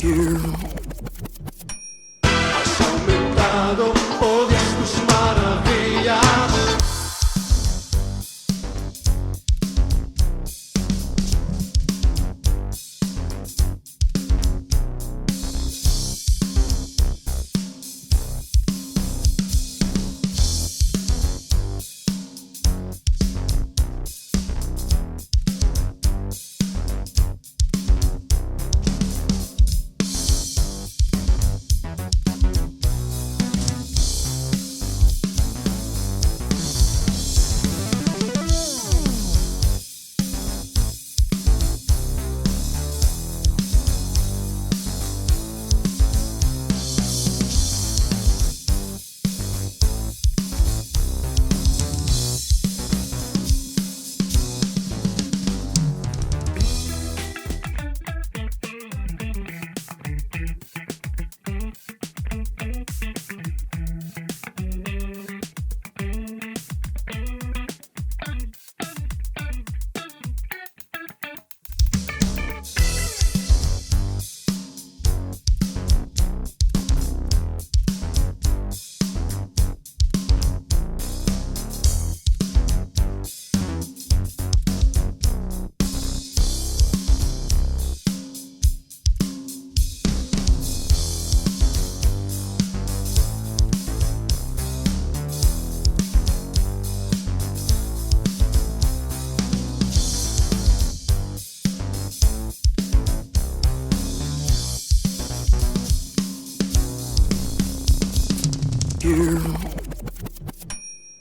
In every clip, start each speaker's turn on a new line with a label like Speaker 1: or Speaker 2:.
Speaker 1: Has aumentado, oh Dios, tus maravillas.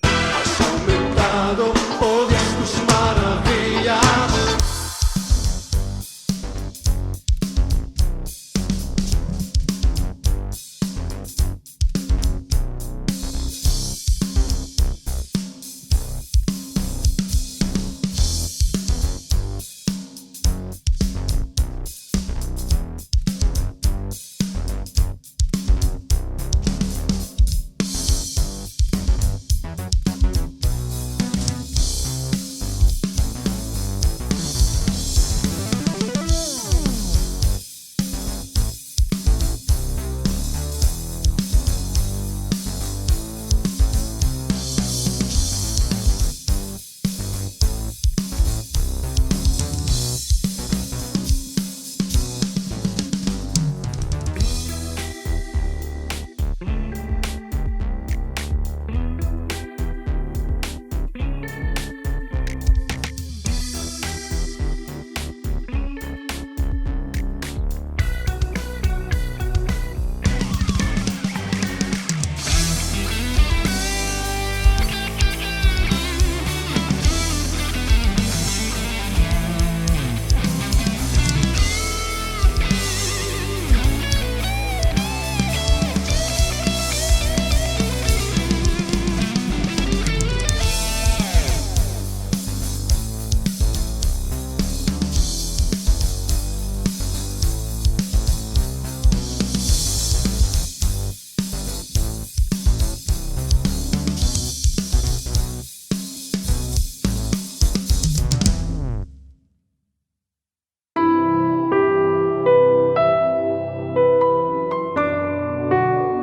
Speaker 1: Has aumentado, oh Dios, tus maravillas.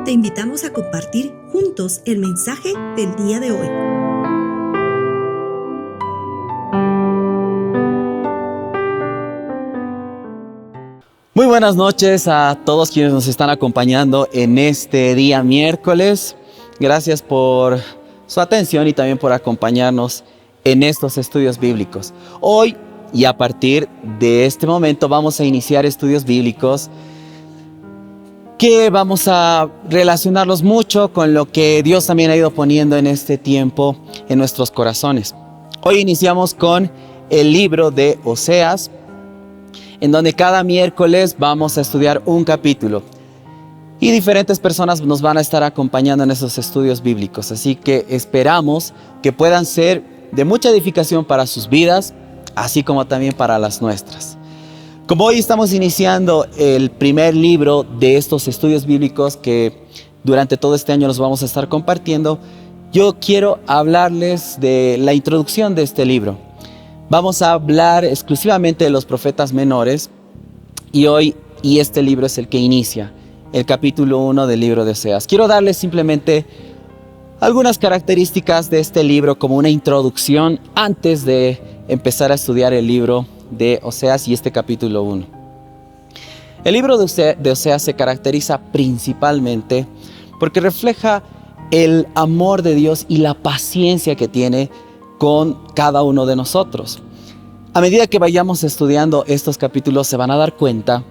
Speaker 2: Te invitamos a compartir juntos el mensaje del día de hoy.
Speaker 3: Muy buenas noches a todos quienes nos están acompañando en este día miércoles. Gracias por su atención y también por acompañarnos en estos estudios bíblicos. Hoy y a partir de este momento vamos a iniciar estudios bíblicos que vamos a relacionarlos mucho con lo que Dios también ha ido poniendo en este tiempo en nuestros corazones. Hoy iniciamos con el libro de Oseas, en donde cada miércoles vamos a estudiar un capítulo. Y diferentes personas nos van a estar acompañando en esos estudios bíblicos. Así que esperamos que puedan ser de mucha edificación para sus vidas, así como también para las nuestras. Como hoy estamos iniciando el primer libro de estos estudios bíblicos que durante todo este año los vamos a estar compartiendo, yo quiero hablarles de la introducción de este libro. Vamos a hablar exclusivamente de los profetas menores y hoy y este libro es el que inicia el capítulo 1 del libro de Oseas. Quiero darles simplemente algunas características de este libro como una introducción antes de empezar a estudiar el libro de Oseas y este capítulo 1. El libro de Oseas se caracteriza principalmente porque refleja el amor de Dios y la paciencia que tiene con cada uno de nosotros. A medida que vayamos estudiando estos capítulos se van a dar cuenta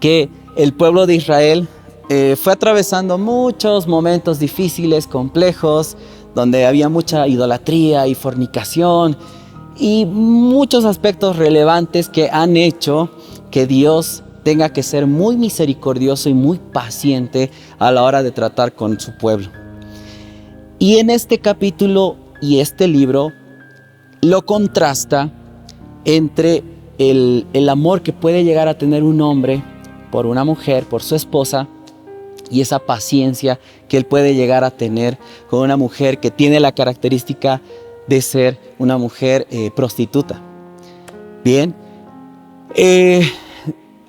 Speaker 3: que el pueblo de Israel fue atravesando muchos momentos difíciles, complejos, donde había mucha idolatría y fornicación y muchos aspectos relevantes que han hecho que Dios tenga que ser muy misericordioso y muy paciente a la hora de tratar con su pueblo. Y en este capítulo y este libro lo contrasta entre el amor que puede llegar a tener un hombre por una mujer, por su esposa, y esa paciencia que él puede llegar a tener con una mujer que tiene la característica de ser una mujer prostituta. Bien,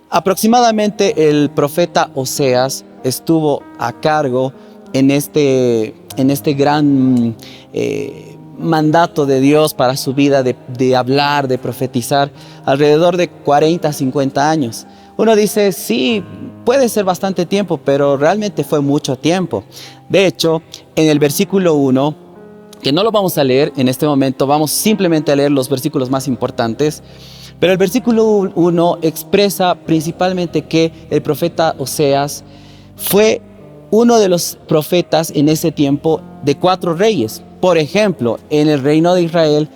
Speaker 3: aproximadamente el profeta Oseas estuvo a cargo en este gran mandato de Dios para su vida de hablar, de profetizar, alrededor de 40 a 50 años. Uno dice, sí, puede ser bastante tiempo, pero realmente fue mucho tiempo. De hecho, en el versículo 1, que no lo vamos a leer en este momento, vamos simplemente a leer los versículos más importantes, pero el versículo 1 expresa principalmente que el profeta Oseas fue uno de los profetas en ese tiempo de 4 reyes. Por ejemplo, en el reino de Israel,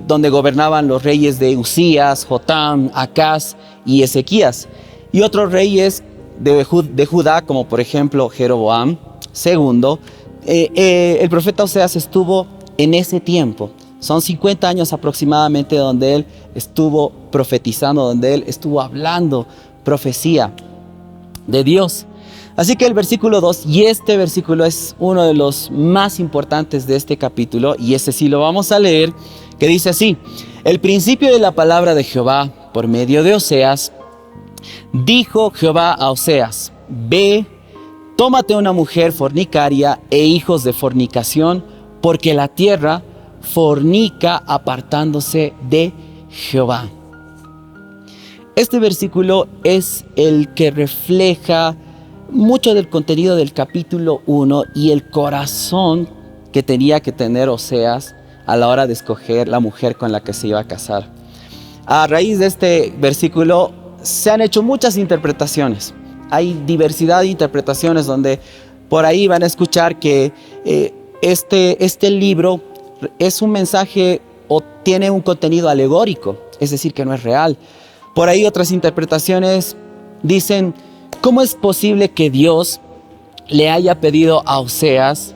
Speaker 3: donde gobernaban los reyes de Usías, Jotam, Acaz y Ezequías, y otros reyes de Judá, como por ejemplo Jeroboam II. El profeta Oseas estuvo en ese tiempo. Son 50 años aproximadamente donde él estuvo profetizando, donde él estuvo hablando profecía de Dios. Así que el versículo 2, y este versículo es uno de los más importantes de este capítulo, y ese sí lo vamos a leer, que dice así: el principio de la palabra de Jehová por medio de Oseas, dijo Jehová a Oseas, ve, tómate una mujer fornicaria e hijos de fornicación, porque la tierra fornica apartándose de Jehová. Este versículo es el que refleja mucho del contenido del capítulo 1 y el corazón que tenía que tener Oseas a la hora de escoger la mujer con la que se iba a casar. A raíz de este versículo se han hecho muchas interpretaciones. Hay diversidad de interpretaciones donde por ahí van a escuchar que este libro es un mensaje o tiene un contenido alegórico, es decir, que no es real. Por ahí otras interpretaciones dicen: ¿cómo es posible que Dios le haya pedido a Oseas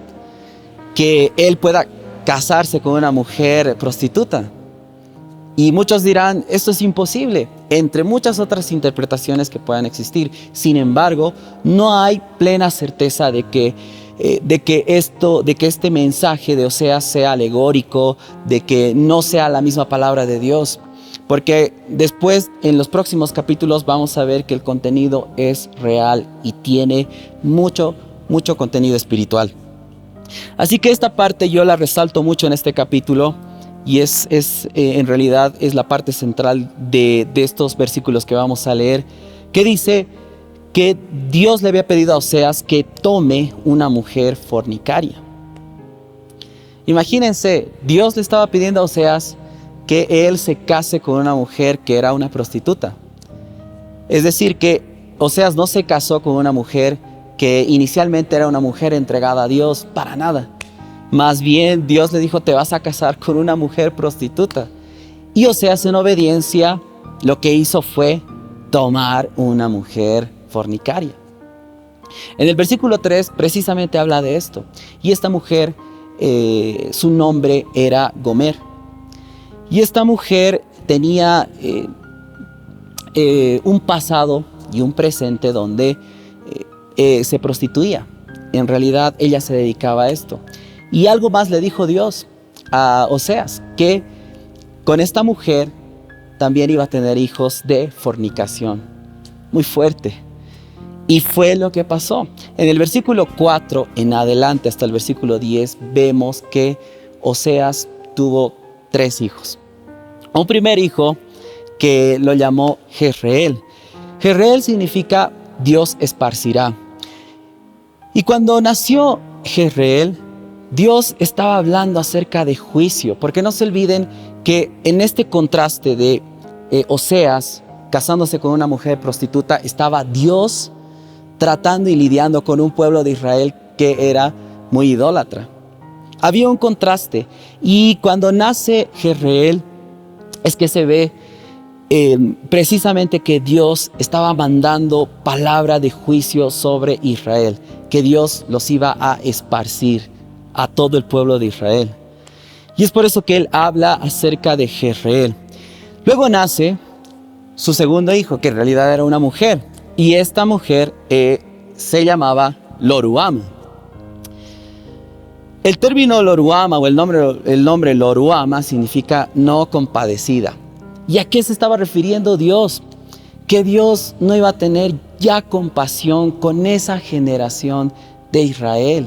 Speaker 3: que él pueda casarse con una mujer prostituta? Y muchos dirán, esto es imposible, entre muchas otras interpretaciones que puedan existir. Sin embargo, no hay plena certeza de que este mensaje de Oseas sea alegórico, de que no sea la misma palabra de Dios. Porque después, en los próximos capítulos, vamos a ver que el contenido es real y tiene mucho contenido espiritual. Así que esta parte yo la resalto mucho en este capítulo y en realidad es la parte central de estos versículos que vamos a leer, que dice que Dios le había pedido a Oseas que tome una mujer fornicaria. Imagínense, Dios le estaba pidiendo a Oseas que él se case con una mujer que era una prostituta. Es decir, que Oseas no se casó con una mujer que inicialmente era una mujer entregada a Dios, para nada. Más bien Dios le dijo, te vas a casar con una mujer prostituta. Y Oseas, en obediencia, lo que hizo fue tomar una mujer fornicaria. En el versículo 3 precisamente habla de esto. Y esta mujer, su nombre era Gomer. Y esta mujer tenía un pasado y un presente donde se prostituía. En realidad ella se dedicaba a esto. Y algo más le dijo Dios a Oseas, que con esta mujer también iba a tener hijos de fornicación. muy fuerte. Y fue lo que pasó. En el versículo 4 en adelante hasta el versículo 10 vemos que Oseas tuvo 3 hijos. Un primer hijo que lo llamó Jezreel. Jezreel significa Dios esparcirá. Y cuando nació Jezreel, Dios estaba hablando acerca de juicio, porque no se olviden que en este contraste de Oseas casándose con una mujer prostituta, estaba Dios tratando y lidiando con un pueblo de Israel que era muy idólatra. Había un contraste, y cuando nace Jezreel es que se ve precisamente que Dios estaba mandando palabra de juicio sobre Israel, que Dios los iba a esparcir a todo el pueblo de Israel. Y es por eso que él habla acerca de Jezreel. Luego nace su segundo hijo, que en realidad era una mujer, y esta mujer se llamaba Loruama. El término Loruama o el nombre Loruama significa no compadecida. ¿Y a qué se estaba refiriendo Dios? Que Dios no iba a tener ya compasión con esa generación de Israel.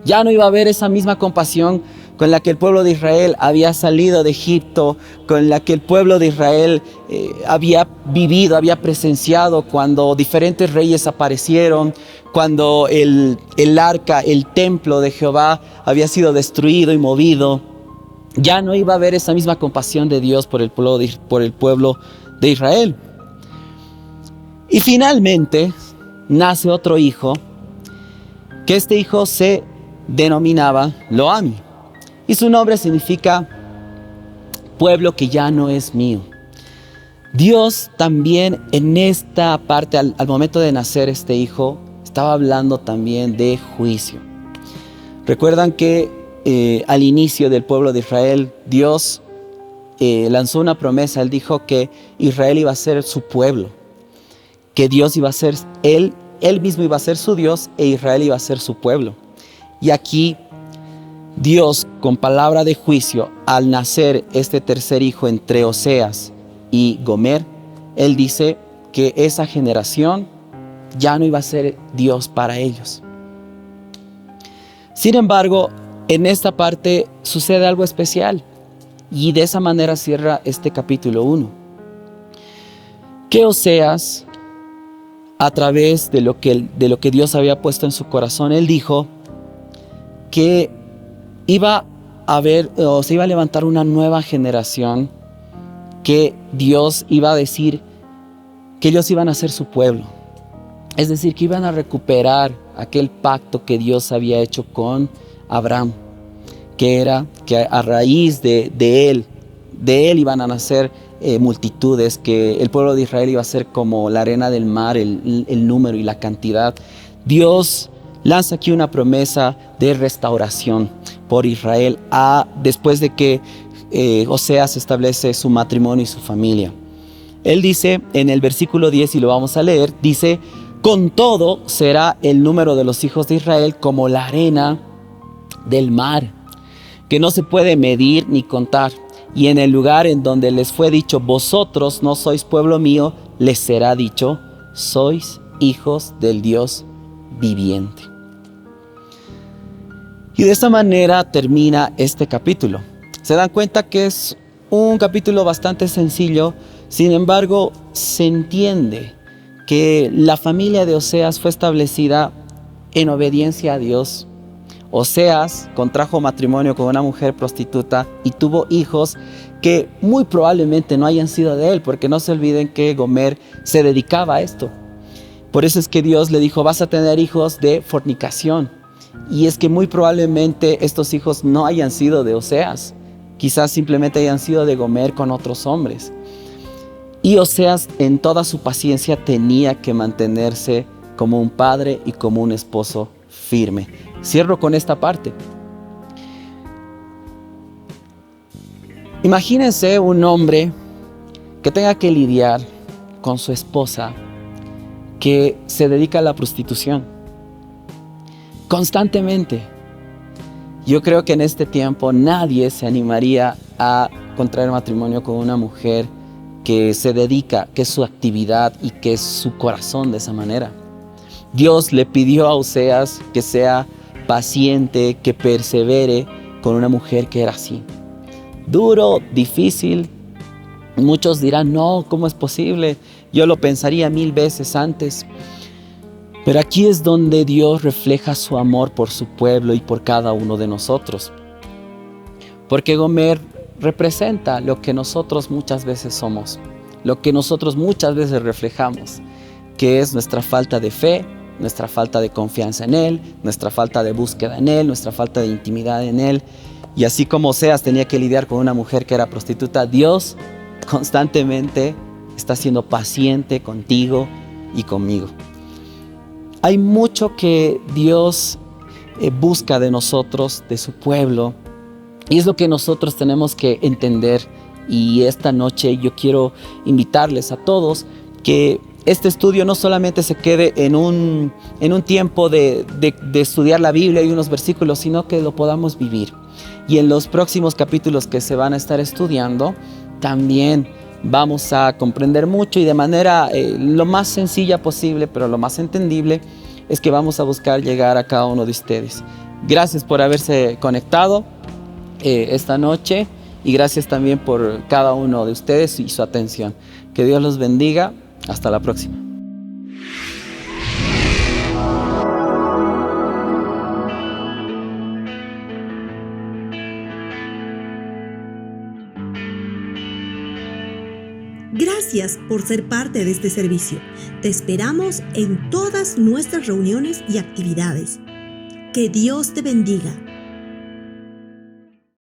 Speaker 3: Ya no iba a haber esa misma compasión con la que el pueblo de Israel había salido de Egipto, con la que el pueblo de Israel había vivido, había presenciado cuando diferentes reyes aparecieron, cuando el arca, el templo de Jehová había sido destruido y movido. Ya no iba a haber esa misma compasión de Dios por el pueblo de Israel. Y finalmente nace otro hijo, que este hijo se denominaba Lo-Ami. Y su nombre significa pueblo que ya no es mío. Dios también en esta parte, al momento de nacer este hijo, estaba hablando también de juicio. Recuerdan que al inicio del pueblo de Israel, Dios lanzó una promesa. Él dijo que Israel iba a ser su pueblo, que Dios iba a ser, él mismo iba a ser su Dios e Israel iba a ser su pueblo. Y aquí Dios, con palabra de juicio, al nacer este tercer hijo entre Oseas y Gomer, Él dice que esa generación ya no iba a ser Dios para ellos. Sin embargo, en esta parte sucede algo especial, y de esa manera cierra este capítulo 1. Que Oseas, a través de lo que Dios había puesto en su corazón, él dijo que iba a haber, o se iba a levantar una nueva generación, que Dios iba a decir que ellos iban a ser su pueblo. Es decir, que iban a recuperar aquel pacto que Dios había hecho con Abraham, que era que a raíz de él iban a nacer multitudes, que el pueblo de Israel iba a ser como la arena del mar, el número y la cantidad. Dios lanza aquí una promesa de restauración por Israel después de que Oseas establece su matrimonio y su familia. Él dice en el versículo 10, y lo vamos a leer, dice: con todo será el número de los hijos de Israel como la arena del mar, que no se puede medir ni contar. Y en el lugar en donde les fue dicho, vosotros no sois pueblo mío, les será dicho, sois hijos del Dios viviente. Y de esta manera termina este capítulo. Se dan cuenta que es un capítulo bastante sencillo, sin embargo, se entiende que la familia de Oseas fue establecida en obediencia a Dios. Oseas contrajo matrimonio con una mujer prostituta y tuvo hijos que muy probablemente no hayan sido de él, porque no se olviden que Gomer se dedicaba a esto. Por eso es que Dios le dijo: vas a tener hijos de fornicación. Y es que muy probablemente estos hijos no hayan sido de Oseas, quizás simplemente hayan sido de Gomer con otros hombres. Y Oseas, en toda su paciencia, tenía que mantenerse como un padre y como un esposo firme. Cierro con esta parte. Imagínense un hombre que tenga que lidiar con su esposa que se dedica a la prostitución constantemente. Yo creo que en este tiempo nadie se animaría a contraer matrimonio con una mujer que se dedica, que es su actividad y que es su corazón de esa manera. Dios le pidió a Oseas que sea paciente, que persevere con una mujer que era así. Duro, difícil. Muchos dirán, no, ¿cómo es posible? Yo lo pensaría 1000 veces antes. Pero aquí es donde Dios refleja su amor por su pueblo y por cada uno de nosotros. Porque Gomer representa lo que nosotros muchas veces somos, lo que nosotros muchas veces reflejamos, que es nuestra falta de fe, nuestra falta de confianza en Él, nuestra falta de búsqueda en Él, nuestra falta de intimidad en Él. Y así como Oseas tenía que lidiar con una mujer que era prostituta, Dios constantemente está siendo paciente contigo y conmigo. Hay mucho que Dios busca de nosotros, de su pueblo, y es lo que nosotros tenemos que entender. Y esta noche yo quiero invitarles a todos que este estudio no solamente se quede en un tiempo de estudiar la Biblia y unos versículos, sino que lo podamos vivir. Y en los próximos capítulos que se van a estar estudiando, también vamos a comprender mucho y de manera lo más sencilla posible, pero lo más entendible, es que vamos a buscar llegar a cada uno de ustedes. Gracias por haberse conectado esta noche y gracias también por cada uno de ustedes y su atención. Que Dios los bendiga. Hasta la próxima.
Speaker 2: Gracias por ser parte de este servicio. Te esperamos en todas nuestras reuniones y actividades. Que Dios te bendiga.